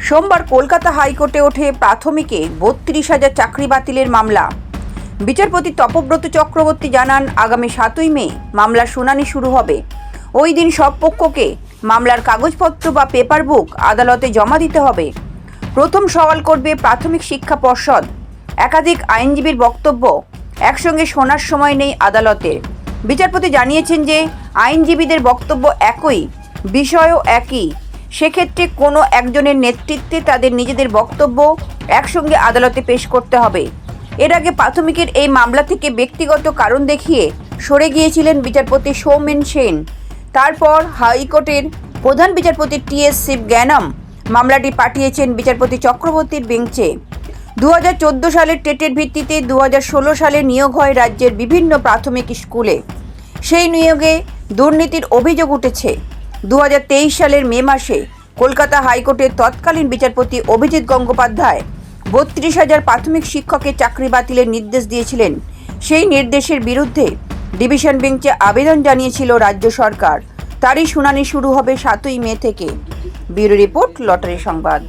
সোমবার কলকাতা হাইকোর্টে ওঠে প্রাথমিকে ৩২,০০০ চাকরি বাতিলের মামলা। বিচারপতি তপব্রত চক্রবর্তী জানান, আগামী ৭ই মে মামলার শুনানি শুরু হবে। ওই দিন সব পক্ষকে মামলার কাগজপত্র বা পেপার বুক আদালতে জমা দিতে হবে। প্রথম সওয়াল করবে প্রাথমিক শিক্ষা পর্ষদ। একাধিক আইনজীবীর বক্তব্য একসঙ্গে শোনার সময় নেই আদালতের। বিচারপতি জানিয়েছেন যে আইনজীবীদের বক্তব্য একই, বিষয়ও একই। সেক্ষেত্রে কোনো একজনের নেতৃত্বে তাদের নিজেদের বক্তব্য একসঙ্গে আদালতে পেশ করতে হবে। এর আগে প্রাথমিকের এই মামলা থেকে ব্যক্তিগত কারণ দেখিয়ে সরে গিয়েছিলেন বিচারপতি সৌমেন সেন। তারপর হাইকোর্টের প্রধান বিচারপতি টি.এস. শিবজ্ঞানম মামলাটি পাঠিয়েছেন বিচারপতি চক্রবর্তীর বেঞ্চে। 2014 সালের টেটের ভিত্তিতে 2016 সালে নিয়োগ হয় রাজ্যের বিভিন্ন প্রাথমিক স্কুলে। সেই নিয়োগে দুর্নীতির অভিযোগ উঠেছে। 2023 সালের মে মাসে কলকাতা হাইকোর্টের তৎকালীন বিচারপতি অভিজিৎ গঙ্গোপাধ্যায় 32,000 প্রাথমিক শিক্ষকের চাকরি বাতিলের নির্দেশ দিয়েছিলেন। সেই নির্দেশের বিরুদ্ধে ডিভিশন বেঞ্চে আবেদন জানিয়েছিল রাজ্য সরকার। তারই শুনানি শুরু হবে 7ই মে থেকে। ব্যুরো রিপোর্ট, লটারি সংবাদ।